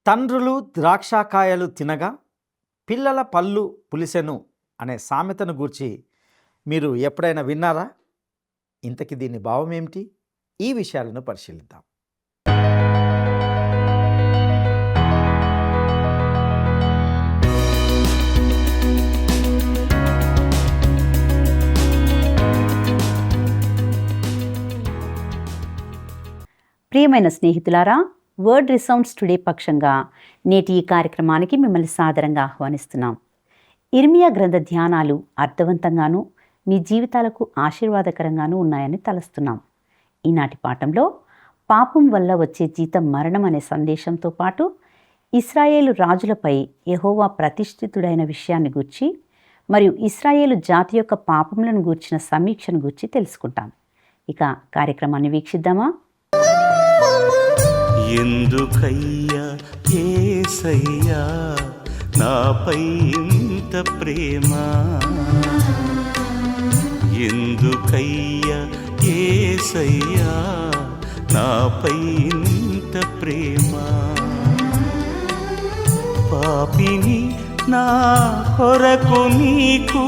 తండ్రులు ద్రాక్షకాయలు తినగా పిల్లల పళ్ళు పులిసెను అనే సామెతను గూర్చి మీరు ఎప్పుడైనా విన్నారా? ఇంతకీ దీని భావం ఏమిటి? ఈ విషయాలను పరిశీలిద్దాం. ప్రియమైన స్నేహితులారా, వర్డ్ రిసౌండ్స్ టుడే పక్షంగా నేటి ఈ కార్యక్రమానికి మిమ్మల్ని సాదరంగా ఆహ్వానిస్తున్నాం. ఇర్మియా గ్రంథ ధ్యానాలు అర్థవంతంగానూ మీ జీవితాలకు ఆశీర్వాదకరంగానూ ఉన్నాయని తలస్తున్నాం. ఈనాటి పాఠంలో పాపం వల్ల వచ్చే జీతం మరణం అనే సందేశంతో పాటు ఇశ్రాయేలు రాజులపై యెహోవా ప్రతిష్ఠితుడైన విషయాన్ని గూర్చి మరియు ఇశ్రాయేలు జాతి యొక్క పాపములను గూర్చిన సమీక్షను గూర్చి తెలుసుకుంటాం. ఇక కార్యక్రమాన్ని వీక్షిద్దామా? ఎందుకయ్యా యేసయ్యా నాపై ఇంత ప్రేమ? ఎందుకయ్యా యేసయ్యా నాపై ఇంత ప్రేమ? పాపిని నా కొరకు నీకు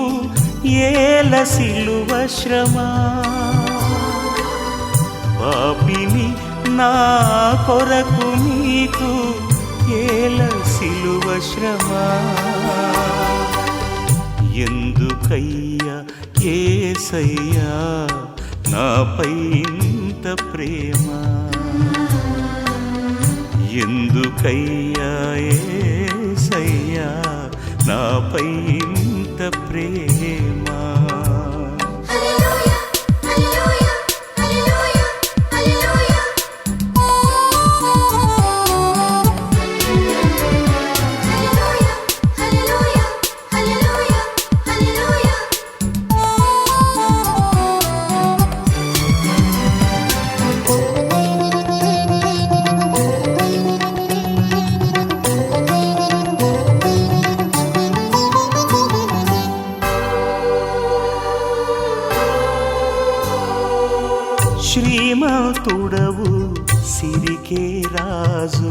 ఏల సిలువ శ్రమ. పాపిని నా కొరకు నీకు ఏల సిలువ శ్రమ. ఎందుకయ్యా యేసయ్యా నాపై ఇంత ప్రేమ? ఎందుకయ్యా యేసయ్యా నాపై ఇంత ప్రేమ? శ్రీమంతుడవు సిరికే రాజు,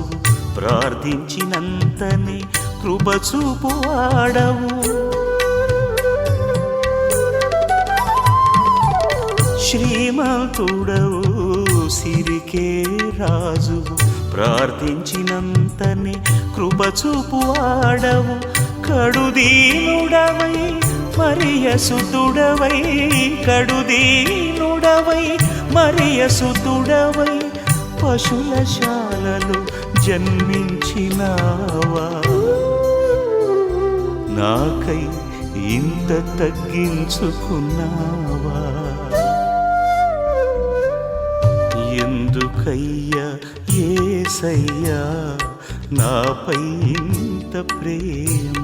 ప్రార్థించినంతనే కృప చూపువాడవు. శ్రీమంతుడవు సిరికే రాజు, ప్రార్థించినంతనే కృప చూపువాడవు. కడుదీనుడవై మరియసుతుడవై, కడుదీనుడవై మరియసుతుడవై పశులశాలలో జన్మించినావా? నాకై ఇంత తగ్గించుకున్నావా? ఎందుకయ్యా యేసయ్యా నాపై ఇంత ప్రేమ?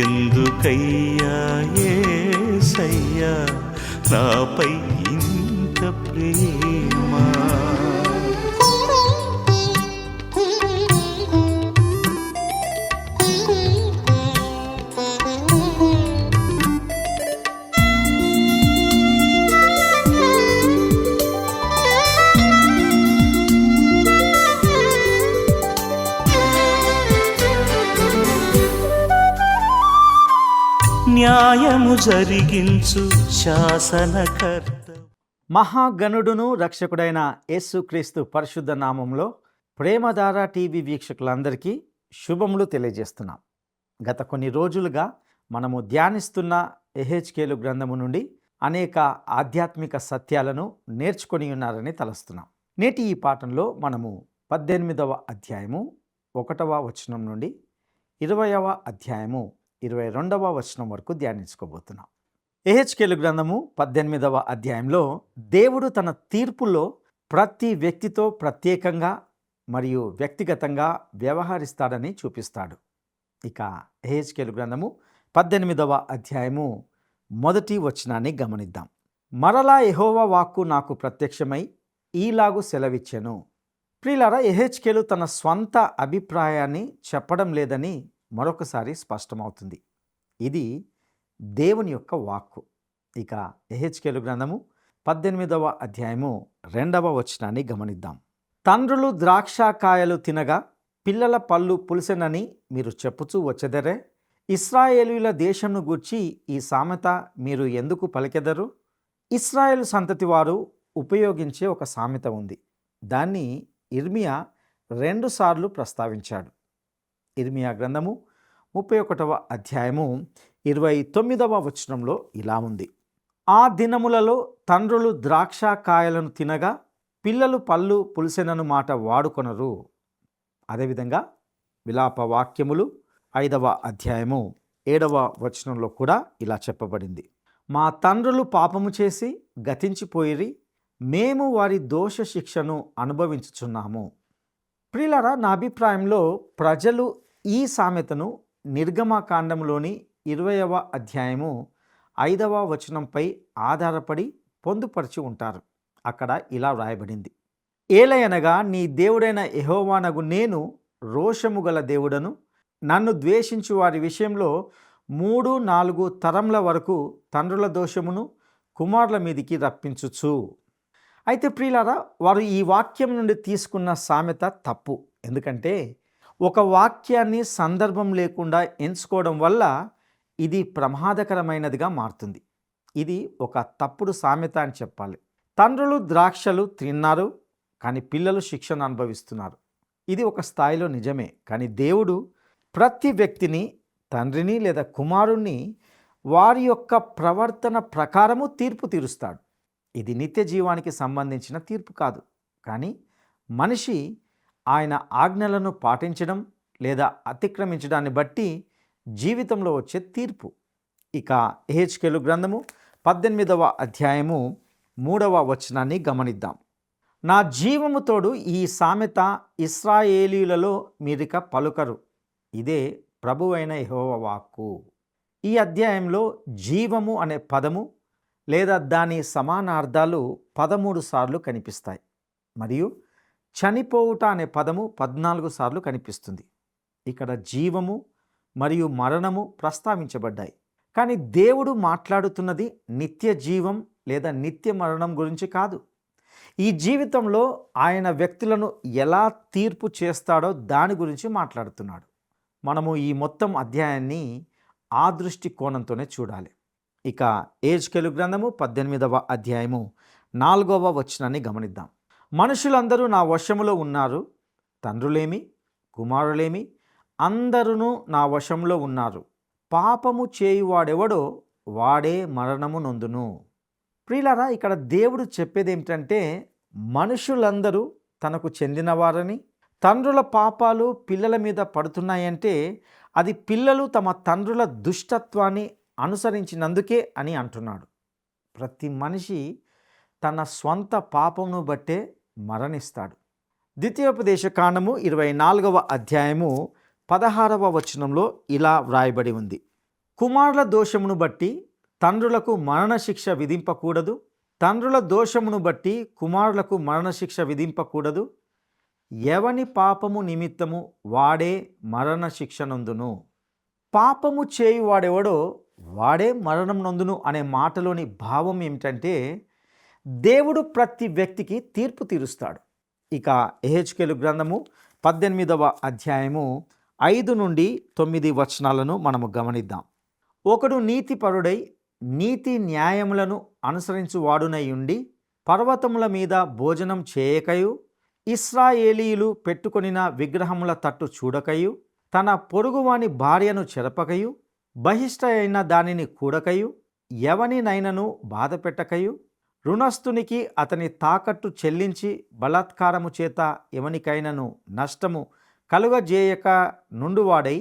ఎందుకయ్యా యేసయ్యా నాపై ఇంత ప్రేమ? న్యాయము జరిగించు శాసనకర్త. మహాగణుడును రక్షకుడైన యేసుక్రీస్తు పరిశుద్ధ నామంలో ప్రేమధార టీవీ వీక్షకులందరికీ శుభములు తెలియజేస్తున్నాం. గత కొన్ని రోజులుగా మనము ధ్యానిస్తున్న యెహెజ్కేలు గ్రంథము నుండి అనేక ఆధ్యాత్మిక సత్యాలను నేర్చుకొని ఉన్నారని తలస్తున్నాం. నేటి ఈ పాఠంలో మనము 18వ అధ్యాయము 1వ వచనం నుండి 20వ అధ్యాయము 22వ వచనం వరకు ధ్యానించుకోబోతున్నాం. యెహెజ్కేలు గ్రంథము 18వ అధ్యాయంలో దేవుడు తన తీర్పులో ప్రతి వ్యక్తితో ప్రత్యేకంగా మరియు వ్యక్తిగతంగా వ్యవహరిస్తాడని చూపిస్తాడు. ఇక యెహెజ్కేలు గ్రంథము 18వ అధ్యాయము 1వ వచనాన్ని గమనిద్దాం. మరలా యెహోవా వాక్కు నాకు ప్రత్యక్షమై ఈలాగు సెలవిచ్చెను. ప్రియులారా, యెహెజ్కేలు తన స్వంత అభిప్రాయాన్ని చెప్పడం లేదని మరొకసారి స్పష్టమవుతుంది. ఇది దేవుని యొక్క వాక్కు. ఇక యెహెజ్కేలు గ్రంథము 18వ అధ్యాయము 2వ వచనాన్ని గమనిద్దాం. తండ్రులు ద్రాక్షకాయలు తినగా పిల్లల పళ్ళు పులిసెనని మీరు చెప్పుచూ వచ్చెదరే? ఇశ్రాయేలీయుల దేశంను గూర్చి ఈ సామెత మీరు ఎందుకు పలికెదరు? ఇశ్రాయేలు సంతతి వారు ఉపయోగించే ఒక సామెత ఉంది. దాన్ని ఇర్మియా 2 సార్లు ప్రస్తావించాడు. ఇర్మియా గ్రంథము 31వ అధ్యాయము 29వ వచనంలో ఇలా ఉంది: ఆ దినములలో తండ్రులు ద్రాక్షకాయలను తినగా పిల్లలు పళ్ళు పులిసెనను మాట వాడుకొనరు. అదేవిధంగా విలాప వాక్యములు 5వ అధ్యాయము 7వ వచనంలో కూడా ఇలా చెప్పబడింది: మా తండ్రులు పాపము చేసి గతించిపోయిరి, మేము వారి దోష శిక్షను అనుభవించుచున్నాము. ప్రియులారా, నా అభిప్రాయంలో ప్రజలు ఈ సామెతను నిర్గమకాండంలోని 20వ అధ్యాయము 5వ వచనంపై ఆధారపడి పొందుపరిచి ఉంటారు. అక్కడ ఇలా వ్రాయబడింది: ఏలయనగా నీ దేవుడైన యెహోవానగు నేను రోషము గల దేవుడను, నన్ను ద్వేషించు వారి విషయంలో 3-4 తరముల వరకు తండ్రుల దోషమును కుమారుల మీదికి రప్పించుచు. అయితే ప్రియులారా, వారు ఈ వాక్యం నుండి తీసుకున్న సామెత తప్పు. ఎందుకంటే ఒక వాక్యాన్ని సందర్భం లేకుండా ఎంచుకోవడం వల్ల ఇది ప్రమాదకరమైనదిగా మారుతుంది. ఇది ఒక తప్పుడు సామెత అని చెప్పాలి. తండ్రులు ద్రాక్షలు తిన్నారు, కానీ పిల్లలు శిక్షను అనుభవిస్తున్నారు. ఇది ఒక స్థాయిలో నిజమే. కానీ దేవుడు ప్రతి వ్యక్తిని, తండ్రిని లేదా కుమారుణ్ణి వారి యొక్క ప్రవర్తన ప్రకారము తీర్పు తీరుస్తాడు. ఇది నిత్య జీవానికి సంబంధించిన తీర్పు కాదు, కానీ మనిషి ఆయన ఆజ్ఞలను పాటించడం లేదా అతిక్రమించడాన్ని బట్టి జీవితంలో వచ్చే తీర్పు. ఇక యెహెజ్కేలు గ్రంథము 18వ అధ్యాయము 3వ వచనాన్ని గమనిద్దాం: నా జీవము తోడు ఈ సామెత ఇశ్రాయేలీయులలో మీరిక పలుకరు, ఇదే ప్రభువైన యెహోవా వాక్కు. ఈ అధ్యాయంలో జీవము అనే పదము లేదా దాని సమానార్థాలు 13 సార్లు కనిపిస్తాయి, మరియు చనిపోవుట అనే పదము 14 సార్లు కనిపిస్తుంది. ఇక్కడ జీవము మరియు మరణము ప్రస్తావించబడ్డాయి. కానీ దేవుడు మాట్లాడుతున్నది నిత్య జీవం లేదా నిత్య మరణం గురించి కాదు. ఈ జీవితంలో ఆయన వ్యక్తులను ఎలా తీర్పు చేస్తాడో దాని గురించి మాట్లాడుతున్నాడు. మనము ఈ మొత్తం అధ్యాయాన్ని ఆ దృష్టి కోణంతోనే చూడాలి. ఇక యెహెజ్కేలు గ్రంథము 18వ అధ్యాయము 4వ వచనాన్ని గమనిద్దాం: మనుషులందరూ నా వశములో ఉన్నారు, తండ్రులేమి కుమారులేమి అందరూ నా వశంలో ఉన్నారు, పాపము చేయువాడెవడో వాడే మరణము నొందును. ప్రియులారా, ఇక్కడ దేవుడు చెప్పేది ఏమిటంటే మనుషులందరూ తనకు చెందినవారని, తండ్రుల పాపాలు పిల్లల మీద పడుతున్నాయంటే అది పిల్లలు తమ తండ్రుల దుష్టత్వాన్ని అనుసరించినందుకే అని అంటున్నాడు. ప్రతి మనిషి తన స్వంత పాపమును బట్టే మరణిస్తాడు. ద్వితీయోపదేశ కాండము 24వ అధ్యాయము 16వ వచనంలో ఇలా వ్రాయబడి ఉంది: కుమారుల దోషమును బట్టి తండ్రులకు మరణశిక్ష విధింపకూడదు, తండ్రుల దోషమును బట్టి కుమారులకు మరణశిక్ష విధింపకూడదు, ఎవని పాపము నిమిత్తము వాడే మరణశిక్ష నొందును. పాపము చేయువాడెవడో వాడే మరణం నొందును అనే మాటలోని భావం ఏమిటంటే దేవుడు ప్రతి వ్యక్తికి తీర్పు తీరుస్తాడు. ఇక యెహెజ్కేలు గ్రంథము 18వ అధ్యాయము 5-9 వచనాలను మనము గమనిద్దాం: ఒకడు నీతిపరుడై నీతి న్యాయములను అనుసరించువాడునై ఉండి పర్వతముల మీద భోజనం చేయకయు, ఇశ్రాయేలీయులు పెట్టుకొనిన విగ్రహముల తట్టు చూడకయు, తన పొరుగువాని భార్యను చెరపకయు, బహిష్ట అయిన దానిని కూడకయు, ఎవనినైనను బాధపెట్టకయు, రుణస్థునికి అతని తాకట్టు చెల్లించి బలాత్కారము చేత ఎవనికైనను నష్టము కలుగజేయక నుండువాడై,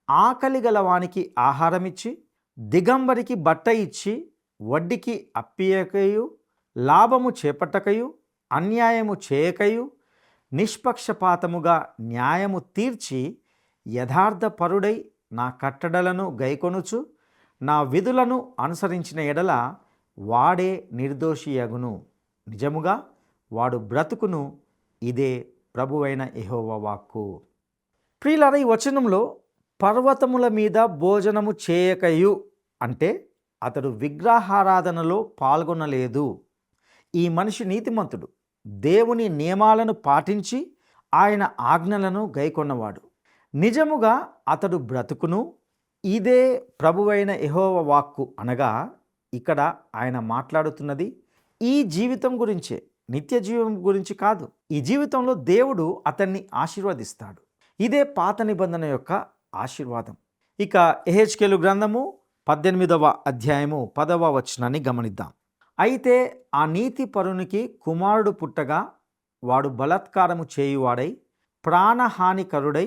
ఆకలి గలవానికి ఆహారమిచ్చి, దిగంబరికి బట్ట ఇచ్చి, వడ్డీకి అప్పియకయు, లాభము చేపట్టకయు, అన్యాయము చేయకయు, నిష్పక్షపాతముగా న్యాయము తీర్చి, యథార్థపరుడై నా కట్టడలను గైకొనుచు నా విధులను అనుసరించిన ఎడల వాడే నిర్దోషియగును. నిజముగా వాడు బ్రతుకును. ఇదే ప్రభువైన యెహోవా వాక్కు. ప్రియులారా, ఈ వచనంలో పర్వతముల మీద భోజనము చేయకయు అంటే అతడు విగ్రహారాధనలో పాల్గొనలేదు. ఈ మనిషి నీతిమంతుడు, దేవుని నియమాలను పాటించి ఆయన ఆజ్ఞలను గైకొన్నవాడు. నిజముగా అతడు బ్రతుకును. ఇదే ప్రభువైన యెహోవా వాక్కు. అనగా ఇక్కడ ఆయన మాట్లాడుతున్నది ఈ జీవితం గురించే, నిత్య జీవం గురించి కాదు. ఈ జీవితంలో దేవుడు అతన్ని ఆశీర్వదిస్తాడు. ఇదే పాత నిబంధన యొక్క ఆశీర్వాదం. ఇక యెహెజ్కేలు గ్రంథము 18వ అధ్యాయము 10వ వచనాన్ని గమనిద్దాం. అయితే ఆ నీతి పరునికి కుమారుడు పుట్టగా వాడు బలాత్కారము చేయువాడై ప్రాణహానికరుడై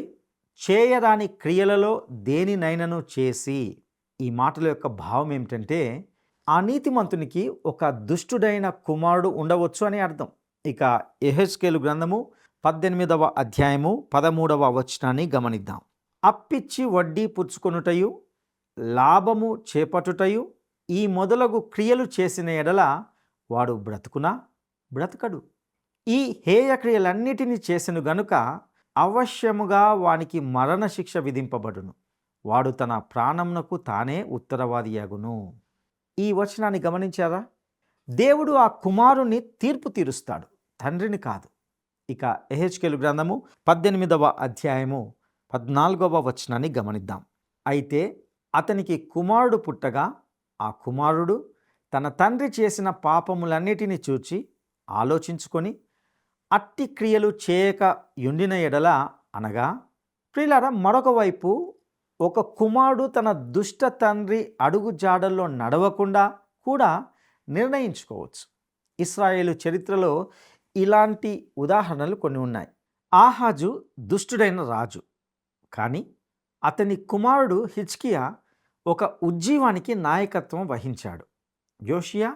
చేయరాని క్రియలలో దేనినైనను చేసి. ఈ మాటల యొక్క భావం ఏమిటంటే ఆ నీతిమంతునికి ఒక దుష్టుడైన కుమారుడు ఉండవచ్చు అని అర్థం. ఇక యెహెజ్కేలు గ్రంథము 18వ అధ్యాయము 13వ వచనాన్ని గమనిద్దాం. అప్పిచ్చి వడ్డీ పుచ్చుకొనుటయు లాభము చేపట్టుటయు ఈ మొదలగు క్రియలు చేసిన ఎడల వాడు బ్రతుకునా? బ్రతకడు. ఈ హేయ క్రియలన్నిటినీ చేసెను గనుక అవశ్యముగా వానికి మరణశిక్ష విధింపబడును. వాడు తన ప్రాణమునకు తానే ఉత్తరవాదియాగును. ఈ వచనాన్ని గమనించారా? దేవుడు ఆ కుమారుని తీర్పు తీరుస్తాడు, తండ్రిని కాదు. ఇక యెహెజ్కేలు గ్రంథము 18వ అధ్యాయము 14వ వచనాన్ని గమనిద్దాం. అయితే అతనికి కుమారుడు పుట్టగా ఆ కుమారుడు తన తండ్రి చేసిన పాపములన్నిటినీ చూచి ఆలోచించుకొని అట్టి క్రియలు చేయక యుండిన ఎడల, అనగా ప్రియులారా, మరొక వైపు ఒక కుమారుడు తన దుష్ట తండ్రి అడుగు జాడల్లో నడవకుండా కూడా నిర్ణయించుకోవచ్చు. ఇశ్రాయేలు చరిత్రలో ఇలాంటి ఉదాహరణలు కొన్ని ఉన్నాయి. ఆహాజు దుష్టుడైన రాజు, కానీ అతని కుమారుడు హిజ్కియా ఒక ఉజ్జీవానికి నాయకత్వం వహించాడు. యోషియా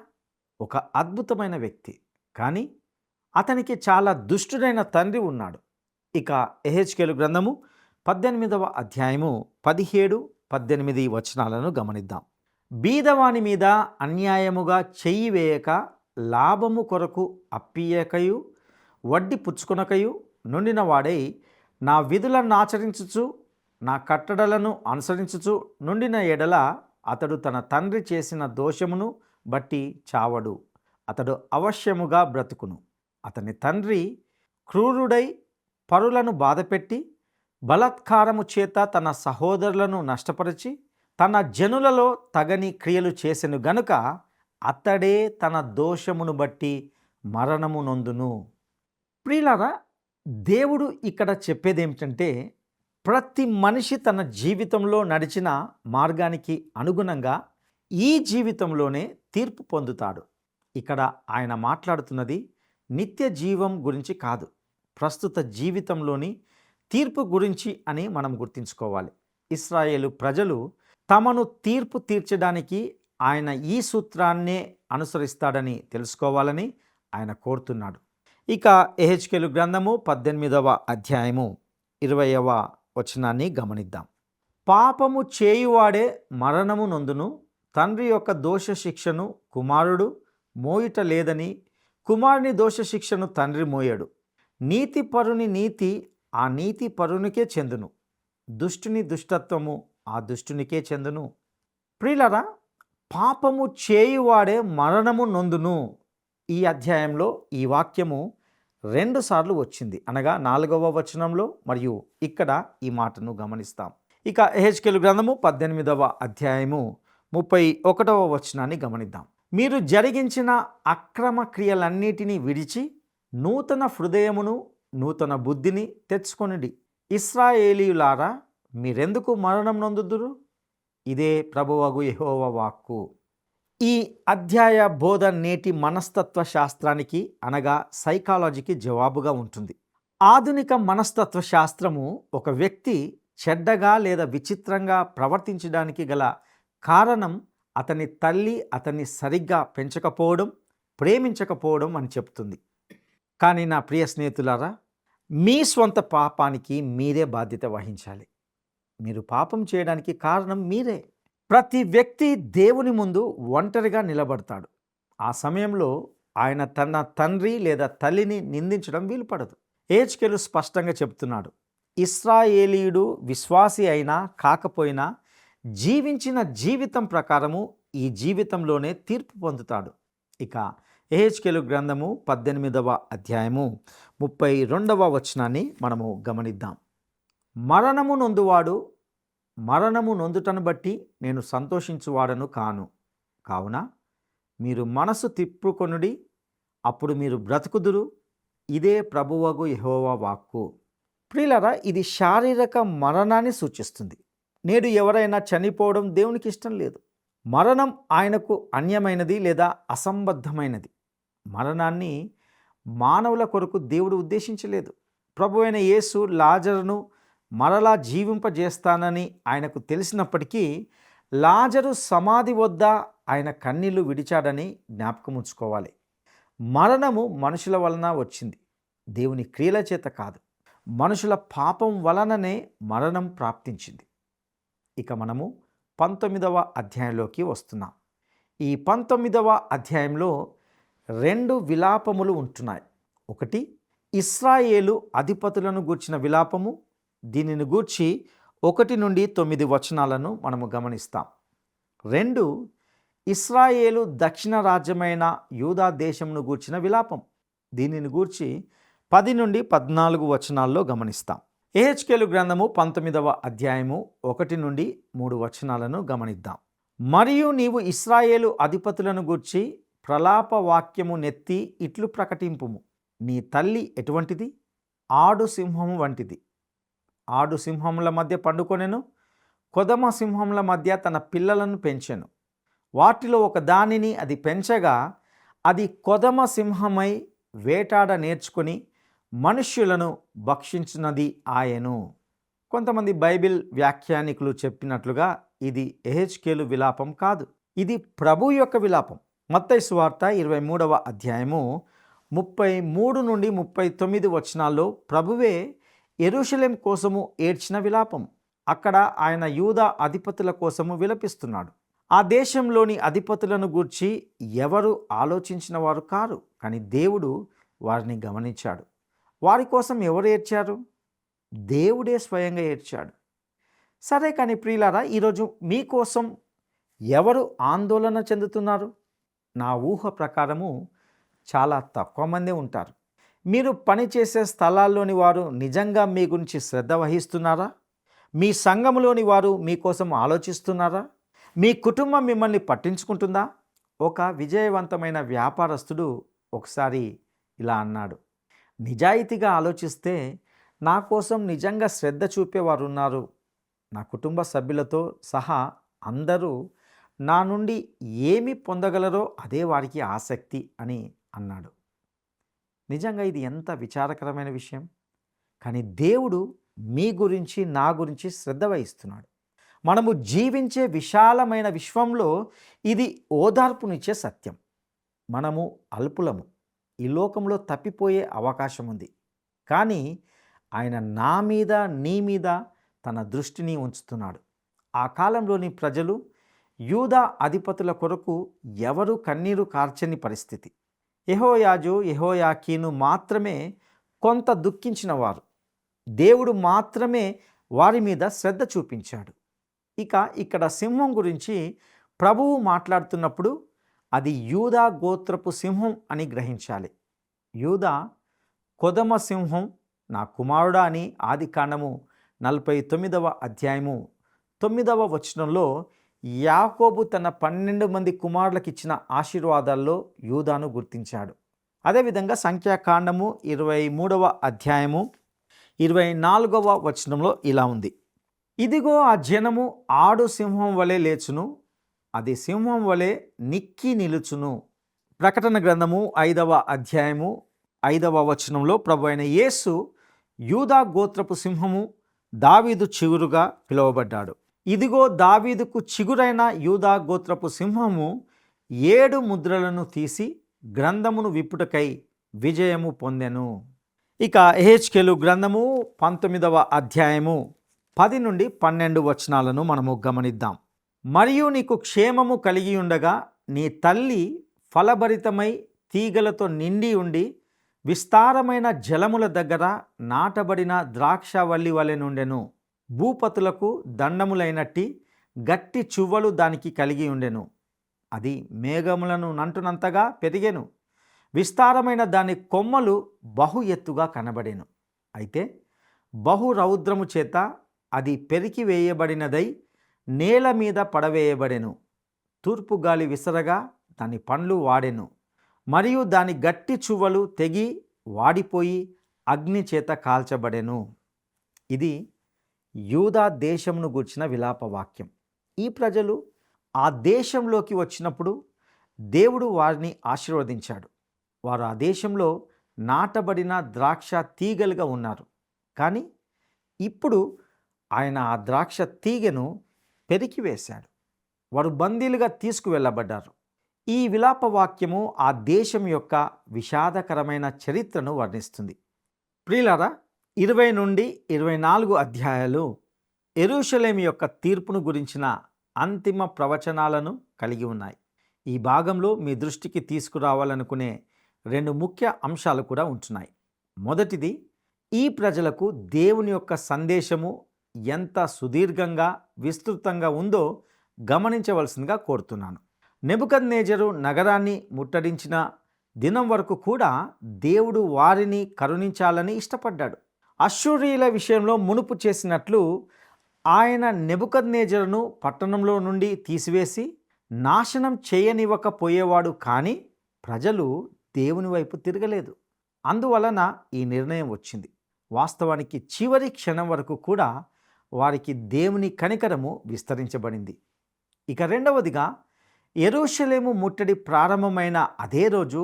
ఒక అద్భుతమైన వ్యక్తి, కానీ అతనికి చాలా దుష్టుడైన తండ్రి ఉన్నాడు. ఇక యెహెజ్కేలు గ్రంథము 18వ అధ్యాయము 17-18 వచనాలను గమనిద్దాం. బీదవాని మీద అన్యాయముగా చెయ్యి వేయక లాభము కొరకు అప్పియకయు వడ్డీ పుచ్చుకొనకయు నుండిన వాడై నా విధులను ఆచరించుచు నా కట్టడలను అనుసరించుచు నుండిన ఎడల అతడు తన తండ్రి చేసిన దోషమును బట్టి చావడు. అతడు అవశ్యముగా బ్రతుకును. అతని తండ్రి క్రూరుడై పరులను బాధపెట్టి బలాత్కారము చేత తన సహోదరులను నష్టపరిచి తన జనులలో తగని క్రియలు చేసెను గనుక అతడే తన దోషమును బట్టి మరణము నొందును. ప్రియులారా, దేవుడు ఇక్కడ చెప్పేది ఏమిటంటే ప్రతి మనిషి తన జీవితంలో నడిచిన మార్గానికి అనుగుణంగా ఈ జీవితంలోనే తీర్పు పొందుతాడు. ఇక్కడ ఆయన మాట్లాడుతున్నది నిత్య జీవం గురించి కాదు, ప్రస్తుత జీవితంలోని తీర్పు గురించి అని మనం గుర్తుంచుకోవాలి. ఇశ్రాయేలు ప్రజలు తమను తీర్పు తీర్చడానికి ఆయన ఈ సూత్రాన్నే అనుసరిస్తాడని తెలుసుకోవాలని ఆయన కోరుతున్నాడు. ఇక యెహెజ్కేలు గ్రంథము 18వ అధ్యాయము 20వ వచనాన్ని గమనిద్దాం. పాపము చేయువాడే మరణము నొందును. తండ్రి యొక్క దోష శిక్షను కుమారుడు మోయుట లేదని కుమారుని దోష శిక్షను తండ్రి మోయడు. నీతిపరుని నీతి ఆ నీతిపరునికే చెందును. దుష్టుని దుష్టత్వము ఆ దుష్టునికే చెందును. ప్రియులారా, పాపము చేయువాడే మరణము నొందును. ఈ అధ్యాయంలో ఈ వాక్యము 2 సార్లు వచ్చింది, అనగా 4వ వచనంలో మరియు ఇక్కడ ఈ మాటను గమనిస్తాం. ఇక యెహెజ్కేలు గ్రంథము 18వ అధ్యాయము 31వ వచనాన్ని గమనిద్దాం. మీరు జరిగించిన అక్రమ క్రియలన్నిటినీ విడిచి నూతన హృదయమును నూతన బుద్ధిని తెచ్చుకొనిడి. ఇశ్రాయేలీయులారా, మీరెందుకు మరణం నొందుదురు? ఇదే ప్రభువగు యెహోవా వాక్కు. ఈ అధ్యాయ బోధ నేటి మనస్తత్వ శాస్త్రానికి, అనగా సైకాలజీకి జవాబుగా ఉంటుంది. ఆధునిక మనస్తత్వ శాస్త్రము ఒక వ్యక్తి చెడ్డగా లేదా విచిత్రంగా ప్రవర్తించడానికి గల కారణం అతని తల్లి అతన్ని సరిగ్గా పెంచకపోవడం, ప్రేమించకపోవడం అని చెప్తుంది. కానీ నా ప్రియ స్నేహితులారా, మీ స్వంత పాపానికి మీరే బాధ్యత వహించాలి. మీరు పాపం చేయడానికి కారణం మీరే. ప్రతి వ్యక్తి దేవుని ముందు ఒంటరిగా నిలబడతాడు. ఆ సమయంలో ఆయన తన తండ్రి లేదా తల్లిని నిందించడం వీలుపడదు. యెహెజ్కేలు స్పష్టంగా చెప్తున్నాడు, ఇశ్రాయేలీయుడు విశ్వాసి అయినా కాకపోయినా జీవించిన జీవితం ప్రకారము ఈ జీవితంలోనే తీర్పు పొందుతాడు. ఇక యెహెజ్కేలు గ్రంథము 18వ అధ్యాయము 32వ వచనాన్ని మనము గమనిద్దాం. మరణము నొందువాడు మరణము నొందుటను బట్టి నేను సంతోషించువాడను కాను. కావున మీరు మనసు తిప్పుకొనుడి, అప్పుడు మీరు బ్రతుకుదురు. ఇదే ప్రభువగు యెహోవా వాక్కు. ప్రియులారా, ఇది శారీరక మరణాన్ని సూచిస్తుంది. నేడు ఎవరైనా చనిపోవడం దేవునికి ఇష్టం లేదు. మరణం ఆయనకు అన్యమైనది లేదా అసంబద్ధమైనది. మరణాన్ని మానవుల కొరకు దేవుడు ఉద్దేశించలేదు. ప్రభువైన యేసు లాజరును మరలా జీవింపజేస్తానని ఆయనకు తెలిసినప్పటికీ లాజరు సమాధి వద్ద ఆయన కన్నీళ్లు విడిచాడని జ్ఞాపకం ఉంచుకోవాలి. మరణము మనుషుల వలన వచ్చింది, దేవుని క్రియల చేత కాదు. మనుషుల పాపం వలననే మరణం ప్రాప్తించింది. ఇక మనము 19వ అధ్యాయంలోకి వస్తున్నాం. ఈ 19వ అధ్యాయంలో 2 విలాపములు ఉంటున్నాయి. ఒకటి ఇశ్రాయేలు అధిపతులను గూర్చిన విలాపము. దీనిని గూర్చి 1 నుండి 9 వచనాలను మనము గమనిస్తాం. 2 ఇశ్రాయేలు దక్షిణ రాజ్యమైన యూదా దేశమును గూర్చిన విలాపం. దీనిని గూర్చి 10 నుండి 14 వచనాల్లో గమనిస్తాం. యెహెజ్కేలు గ్రంథము 19వ అధ్యాయము 1 నుండి 3 వచనాలను గమనిద్దాం. మరియు నీవు ఇశ్రాయేలు అధిపతులను గూర్చి ప్రలాప వాక్యము నెత్తి ఇట్లు ప్రకటింపుము. నీ తల్లి ఎటువంటిది? ఆడు సింహము వంటిది. ఆడు సింహముల మధ్య పండుకొనెను, కొదమ సింహముల మధ్య తన పిల్లలను పెంచెను. వాటిలో ఒక దానిని అది పెంచగా అది కొదమ సింహమై వేటాడ నేర్చుకొని మనుష్యులను భక్షించున్నది ఆయను. కొంతమంది బైబిల్ వ్యాఖ్యానికులు చెప్పినట్లుగా ఇది యెహెజ్కేలు విలాపం కాదు, ఇది ప్రభు యొక్క విలాపం. మత్తయి సువార్త 23వ అధ్యాయము 33 నుండి 39 వచనాల్లో ప్రభువే యెరూషలేం కోసము ఏడ్చిన విలాపం. అక్కడ ఆయన యూదా అధిపతుల కోసము విలపిస్తున్నాడు. ఆ దేశంలోని అధిపతులను గూర్చి ఎవరు ఆలోచించిన వారు కారు, కానీ దేవుడు వారిని గమనించాడు. వారి కోసం ఎవరు ఏడ్చారు? దేవుడే స్వయంగా ఏడ్చాడు. సరే, కానీ ప్రియులారా, ఈరోజు మీకోసం ఎవరు ఆందోళన చెందుతున్నారు? నా ఊహ ప్రకారము చాలా తక్కువ మందే ఉంటారు. మీరు పనిచేసే స్థలాల్లోని వారు నిజంగా మీ గురించి శ్రద్ధ వహిస్తున్నారా? మీ సంఘములోని వారు మీకోసం ఆలోచిస్తున్నారా? మీ కుటుంబం మిమ్మల్ని పట్టించుకుంటుందా? ఒక విజయవంతమైన వ్యాపారస్తుడు ఒకసారి ఇలా అన్నాడు, నిజాయితీగా ఆలోచిస్తే నా కోసం నిజంగా శ్రద్ధ చూపేవారు ఉన్నారు. నా కుటుంబ సభ్యులతో సహా అందరూ నా నుండి ఏమి పొందగలరో అదే వారికి ఆసక్తి అని అన్నాడు. నిజంగా ఇది ఎంత విచారకరమైన విషయం. కానీ దేవుడు మీ గురించి, నా గురించి శ్రద్ధ వహిస్తున్నాడు. మనము జీవించే విశాలమైన విశ్వంలో ఇది ఓదార్పునిచ్చే సత్యం. మనము అల్పులము, ఈ లోకంలో తప్పిపోయే అవకాశం ఉంది. కానీ ఆయన నా మీద, నీ మీద తన దృష్టిని ఉంచుతున్నాడు. ఆ కాలంలోని ప్రజలు యూదా అధిపతుల కొరకు ఎవరు కన్నీరు కార్చని పరిస్థితి. యెహోయాజు, యెహోయాకీను మాత్రమే కొంత దుఃఖించిన వారు. దేవుడు మాత్రమే వారి మీద శ్రద్ధ చూపించాడు. ఇక ఇక్కడ సింహం గురించి ప్రభువు మాట్లాడుతున్నప్పుడు అది యూదా గోత్రపు సింహం అని గ్రహించాలి. యూదా కొదమ సింహం నా కుమారుడా అని ఆదికాండము 49వ అధ్యాయము 9వ వచనంలో యాకోబు తన 12 మంది కుమారులకు ఇచ్చిన ఆశీర్వాదాల్లో యూదాను గుర్తించాడు. అదేవిధంగా సంఖ్యాకాండము 23వ అధ్యాయము 24వ వచనంలో ఇలా ఉంది, ఇదిగో ఆ జనము ఆడు సింహం వలె లేచును, అది సింహం వలె నిక్కి నిలుచును. ప్రకటన గ్రంథము 5వ అధ్యాయము 5వ వచనంలో ప్రభు అయిన యేసు యూదా గోత్రపు సింహము, దావీదు చిగురుగా పిలువబడ్డాడు. ఇదిగో దావీదుకు చిగురైన యూదా గోత్రపు సింహము 7 ముద్రలను తీసి గ్రంథమును విప్పుటకై విజయము పొందెను. ఇక యెహెజ్కేలు గ్రంథము 19వ అధ్యాయము 10 నుండి 12 వచనాలను మనము గమనిద్దాం. మరియు నీకు క్షేమము కలిగి ఉండగా నీ తల్లి ఫలభరితమై తీగలతో నిండి ఉండి విస్తారమైన జలముల దగ్గర నాటబడిన ద్రాక్షవల్లి వలె నుండెను. భూపతులకు దండములైనట్టి గట్టి చువ్వలు దానికి కలిగి ఉండెను. అది మేఘములను నంటునంతగా పెరిగెను. విస్తారమైన దాని కొమ్మలు బహు ఎత్తుగా కనబడెను. అయితే బహు రౌద్రము చేత అది పెరికి వేయబడినదై నేల మీద పడవేయబడెను. తూర్పు గాలి విసరగా దాని పండ్లు వాడెను, మరియు దాని గట్టి చువ్వలు తెగి వాడిపోయి అగ్ని చేత కాల్చబడెను. ఇది యూదా దేశమును గూర్చిన విలాప వాక్యం. ఈ ప్రజలు ఆ దేశంలోకి వచ్చినప్పుడు దేవుడు వారిని ఆశీర్వదించాడు. వారు ఆ దేశంలో నాటబడిన ద్రాక్ష తీగలుగా ఉన్నారు. కానీ ఇప్పుడు ఆయన ఆ ద్రాక్ష తీగను పెరికివేశాడు. వారు బందీలుగా తీసుకువెళ్ళబడ్డారు. ఈ విలాప వాక్యము ఆ దేశం యొక్క విషాదకరమైన చరిత్రను వర్ణిస్తుంది. ప్రియులారా, 20 నుండి 24 అధ్యాయాలు యెరూషలేము యొక్క తీర్పును గురించిన అంతిమ ప్రవచనాలను కలిగి ఉన్నాయి. ఈ భాగంలో మీ దృష్టికి తీసుకురావాలనుకునే 2 ముఖ్య అంశాలు కూడా ఉంటున్నాయి. మొదటిది, ఈ ప్రజలకు దేవుని యొక్క సందేశము ఎంత సుదీర్ఘంగా విస్తృతంగా ఉందో గమనించవలసిందిగా కోరుతున్నాను. నెబుకద్నెజరు నగరాన్ని ముట్టడించిన దినం వరకు కూడా దేవుడు వారిని కరుణించాలని ఇష్టపడ్డాడు. అష్షూరీయుల విషయంలో మునుపు చేసినట్లు ఆయన నెబుకద్నెజరును పట్టణంలో నుండి తీసివేసి నాశనం చేయనివ్వకపోయేవాడు. కానీ ప్రజలు దేవుని వైపు తిరగలేదు. అందువలన ఈ నిర్ణయం వచ్చింది. వాస్తవానికి చివరి క్షణం వరకు కూడా వారికి దేవుని కనికరము విస్తరించబడింది. ఇక రెండవదిగా, యెరూషలేము ముట్టడి ప్రారంభమైన అదే రోజు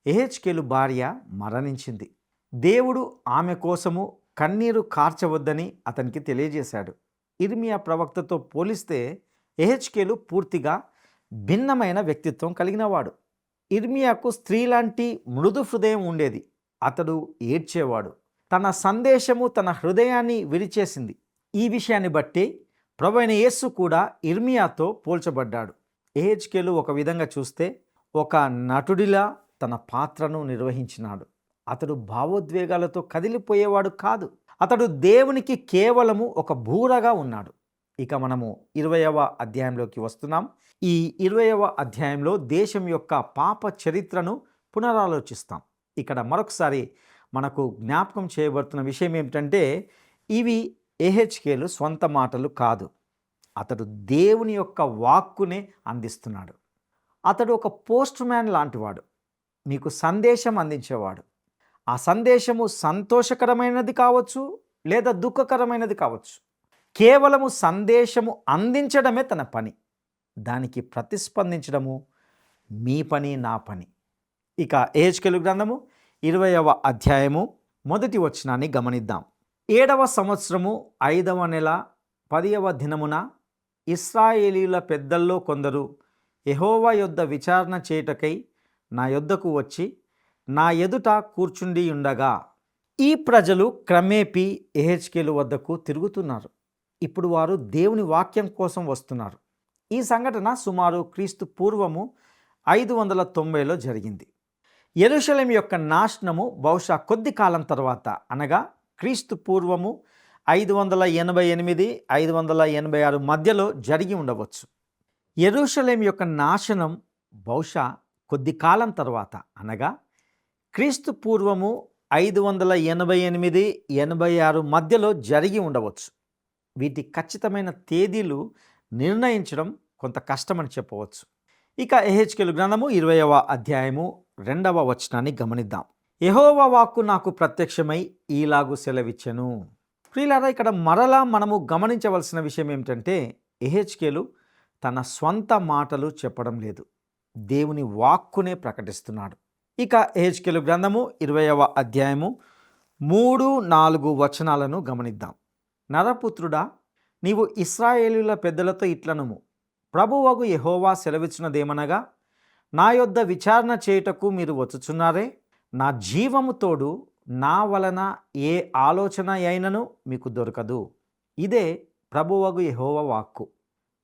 యెహెజ్కేలు భార్య మరణించింది. దేవుడు ఆమె కోసము కన్నీరు కార్చవద్దని అతనికి తెలియజేశాడు. ఇర్మియా ప్రవక్తతో పోలిస్తే యెహెజ్కేలు పూర్తిగా భిన్నమైన వ్యక్తిత్వం కలిగినవాడు. ఇర్మియాకు స్త్రీలాంటి మృదు హృదయం ఉండేది. అతడు ఏడ్చేవాడు. తన సందేశము తన హృదయాన్ని విరిచేసింది. ఈ విషయాన్ని బట్టి ప్రభువైన యేసు కూడా ఇర్మియాతో పోల్చబడ్డాడు. యెహెజ్కేలు ఒక విధంగా చూస్తే ఒక నటుడిలా తన పాత్రను నిర్వహించినాడు. అతడు భావోద్వేగాలతో కదిలిపోయేవాడు కాదు. అతడు దేవునికి కేవలము ఒక బూరగా ఉన్నాడు. ఇక మనము 20వ అధ్యాయంలోకి వస్తున్నాం. ఈ 20వ అధ్యాయంలో దేశం యొక్క పాప చరిత్రను పునరాలోచిస్తాం. ఇక్కడ మరొకసారి మనకు జ్ఞాపకం చేయబడుతున్న విషయం ఏమిటంటే, ఇవి యెహెజ్కేలు స్వంత మాటలు కాదు. అతడు దేవుని యొక్క వాక్కునే అందిస్తున్నాడు. అతడు ఒక పోస్ట్ మ్యాన్ లాంటివాడు, మీకు సందేశం అందించేవాడు. ఆ సందేశము సంతోషకరమైనది కావచ్చు, లేదా దుఃఖకరమైనది కావచ్చు. కేవలము సందేశము అందించడమే తన పని. దానికి ప్రతిస్పందించడము మీ పని, నా పని. ఇక యెహెజ్కేలు గ్రంథము 20వ అధ్యాయము 1వ వచనాన్ని గమనిద్దాం. 7వ సంవత్సరము 5వ నెల 10వ దినమున ఇశ్రాయేలీయుల పెద్దల్లో కొందరు యెహోవా యొద్ద విచారణ చేయుటకై నా యొద్దకు వచ్చి నా ఎదుట కూర్చుండి ఉండగా, ఈ ప్రజలు క్రమేపీ యెహెజ్కేలు వద్దకు తిరుగుతున్నారు. ఇప్పుడు వారు దేవుని వాక్యం కోసం వస్తున్నారు. ఈ సంఘటన సుమారు క్రీస్తు పూర్వము 590లో జరిగింది. యెరూషలేము యొక్క నాశనము బహుశా కొద్ది కాలం తర్వాత, అనగా క్రీస్తు పూర్వము 588, 586 మధ్యలో జరిగి ఉండవచ్చు. యెరూషలేము యొక్క నాశనం బహుశా కొద్ది కాలం తర్వాత, అనగా క్రీస్తు పూర్వము 588, 86 మధ్యలో జరిగి ఉండవచ్చు. వీటి ఖచ్చితమైన తేదీలు నిర్ణయించడం కొంత కష్టమని చెప్పవచ్చు. ఇక యెహెజ్కేలు గ్రంథము 20వ అధ్యాయము 2వ వచనాన్ని గమనిద్దాం. యెహోవా వాక్కు నాకు ప్రత్యక్షమై ఈలాగు సెలవిచ్చెను. ప్రియులారా, ఇక్కడ మరలా మనము గమనించవలసిన విషయం ఏమిటంటే, యెహెజ్కేలు తన స్వంత మాటలు చెప్పడం లేదు, దేవుని వాక్కునే ప్రకటిస్తున్నాడు. ఇక యెహెజ్కేలు గ్రంథము 20వ అధ్యాయము 3, 4 వచనాలను గమనిద్దాం. నరపుత్రుడా, నీవు ఇశ్రాయేలీయుల పెద్దలతో ఇట్లనుము, ప్రభువగు యెహోవా సెలవిచ్చినదేమనగా, నా యొద్ద విచారణ చేయుటకు మీరు వచ్చుచున్నారే, నా జీవము తోడు నా వలన ఏ ఆలోచన అయినను మీకు దొరకదు. ఇదే ప్రభువగు యెహోవా వాక్కు.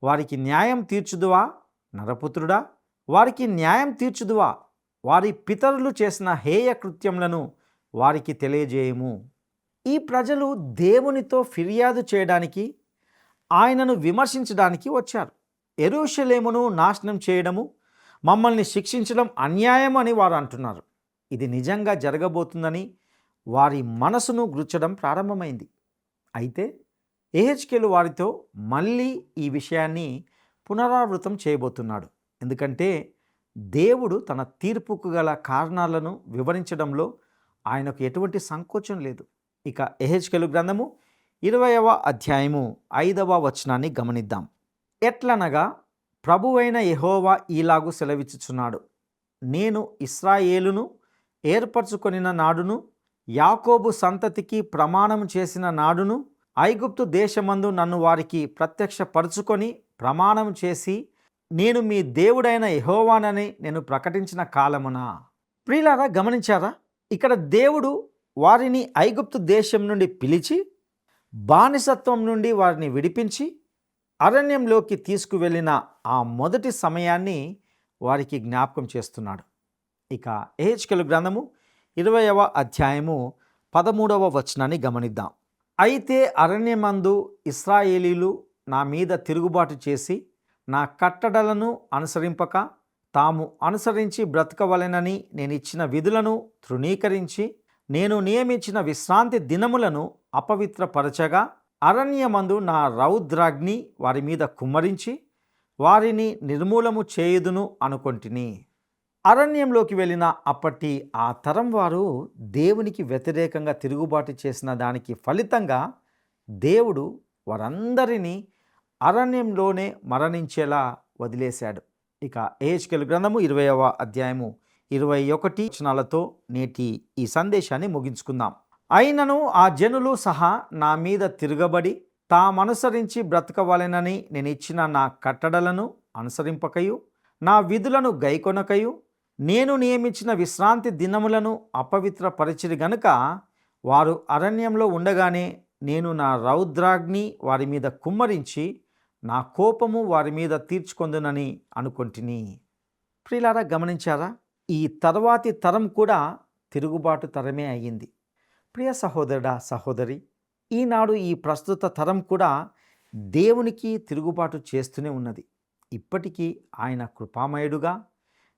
వారికి న్యాయం తీర్చుదువా నరపుత్రుడా? వారికి న్యాయం తీర్చుదువా? వారి పితరులు చేసిన హేయ కృత్యములను వారికి తెలియజేయము. ఈ ప్రజలు దేవునితో ఫిర్యాదు చేయడానికి, ఆయనను విమర్శించడానికి వచ్చారు. యెరూషలేమును నాశనం చేయడము, మమ్మల్ని శిక్షించడం అన్యాయం అని వారు అంటున్నారు. ఇది నిజంగా జరగబోతుందని వారి మనసును గుర్చడం ప్రారంభమైంది. అయితే యెహెజ్కేలు వారితో మళ్ళీ ఈ విషయాన్ని పునరావృతం చేయబోతున్నాడు. ఎందుకంటే దేవుడు తన తీర్పుకు గల కారణాలను వివరించడంలో ఆయనకు ఎటువంటి సంకోచం లేదు. ఇక యెహెజ్కేలు గ్రంథము 20వ అధ్యాయము 5వ వచనాన్ని గమనిద్దాం. ఎట్లనగా ప్రభువైన యెహోవా ఈలాగు సెలవిచ్చుచున్నాడు, నేను ఇశ్రాయేలును ఏర్పరచుకొనిన నాడును, యాకోబు సంతతికి ప్రమాణం చేసిన నాడును, ఐగుప్తు దేశమందు నన్ను వారికి ప్రత్యక్షపరుచుకొని ప్రమాణం చేసి నేను మీ దేవుడైన యెహోవానని నేను ప్రకటించిన కాలమున. ప్రియులారా, గమనించారా? ఇక్కడ దేవుడు వారిని ఐగుప్తు దేశం నుండి పిలిచి బానిసత్వం నుండి వారిని విడిపించి అరణ్యంలోకి తీసుకువెళ్ళిన ఆ మొదటి సమయాన్ని వారికి జ్ఞాపకం చేస్తున్నాడు. ఇక యెహెజ్కేలు గ్రంథము 20వ అధ్యాయము 13వ వచనాన్ని గమనిద్దాం. అయితే అరణ్యమందు ఇశ్రాయేలీలు నా మీద తిరుగుబాటు చేసి నా కట్టడలను అనుసరింపక తాము అనుసరించి బ్రతకవలెనని నేను ఇచ్చిన విధులను తృణీకరించి నేను నియమించిన విశ్రాంతి దినములను అపవిత్రపరచగా అరణ్యమందు నా రౌద్రాగ్ని వారి మీద కుమ్మరించి వారిని నిర్మూలము చేయుదును అనుకొంటిని. అరణ్యంలోకి వెళ్ళిన అప్పటి ఆ తరం వారు దేవునికి వ్యతిరేకంగా తిరుగుబాటు చేసిన దానికి ఫలితంగా దేవుడు వారందరినీ అరణ్యంలోనే మరణించేలా వదిలేశాడు. ఇక యెహెజ్కేలు గ్రంథము 20వ అధ్యాయము 21 వచనాలతో నేటి ఈ సందేశాన్ని ముగించుకుందాం. అయినను ఆ జనులు సహా నా మీద తిరగబడి తామనుసరించి బ్రతకవలెనని నేను ఇచ్చిన నా కట్టడలను అనుసరింపకయు నా విధులను గైకొనకయు నేను నియమించిన విశ్రాంతి దినములను అపవిత్రపరిచిరి గనుక వారు అరణ్యంలో ఉండగానే నేను నా రౌద్రాగ్ని వారి మీద కుమ్మరించి నా కోపము వారి మీద తీర్చుకొందునని అనుకొంటిని. ప్రియులారా, గమనించారా? ఈ తర్వాతి తరం కూడా తిరుగుబాటు తరమే అయ్యింది. ప్రియ సహోదరుడా, సహోదరి, ఈనాడు ఈ ప్రస్తుత తరం కూడా దేవునికి తిరుగుబాటు చేస్తూనే ఉన్నది. ఇప్పటికీ ఆయన కృపామయుడుగా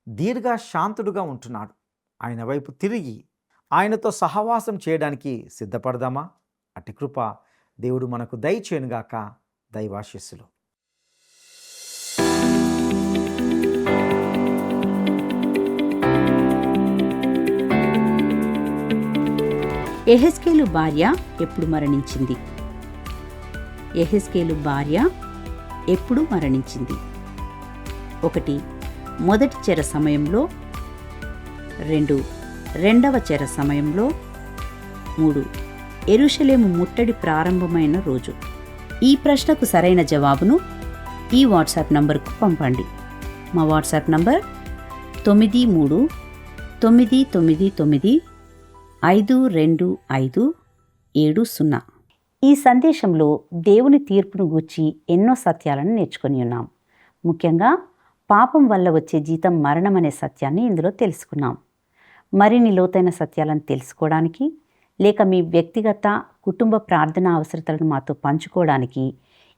దీర్ఘశాంతుడుగా ఉంటున్నాడు. ఆయన వైపు తిరిగి ఆయనతో సహవాసం చేయడానికి సిద్ధపడదామా? అట్టి కృప దేవుడు మనకు దయచేయునుగాక. దైవాశీస్సులు. యెహెజ్కేలు భార్య ఎప్పుడు మరణించింది? యెహెజ్కేలు భార్య ఎప్పుడు మరణించింది? 1. మొదటి చెర సమయంలో, 2. రెండవ చెర సమయంలో, 3. యెరూషలేము ముట్టడి ప్రారంభమైన రోజు. ఈ ప్రశ్నకు సరైన జవాబును ఈ వాట్సాప్ నంబర్కు పంపండి. మా వాట్సాప్ నంబర్ 9399952570. ఈ సందేశంలో దేవుని తీర్పును గూర్చి ఎన్నో సత్యాలను నేర్చుకొని ఉన్నాం. ముఖ్యంగా పాపం వల్ల వచ్చే జీతం మరణం అనే సత్యాన్ని ఇందులో తెలుసుకున్నాం. మరిన్ని లోతైన సత్యాలను తెలుసుకోవడానికి లేక మీ వ్యక్తిగత కుటుంబ ప్రార్థన అవసరతలను మాతో పంచుకోవడానికి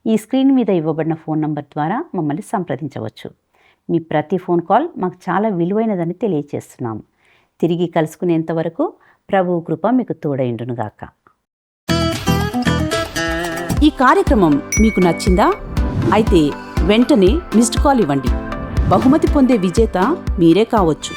ఈ స్క్రీన్ మీద ఇవ్వబడిన ఫోన్ నంబర్ ద్వారా మమ్మల్ని సంప్రదించవచ్చు. మీ ప్రతి ఫోన్ కాల్ మాకు చాలా విలువైనదని తెలియజేస్తున్నాం. తిరిగి కలుసుకునేంత వరకు ప్రభువు కృప మీకు తోడైండునుగాక. ఈ కార్యక్రమం మీకు నచ్చిందా? అయితే వెంటనే మిస్డ్ కాల్ ఇవ్వండి. బహుమతి పొందే విజేత మీరే కావచ్చు.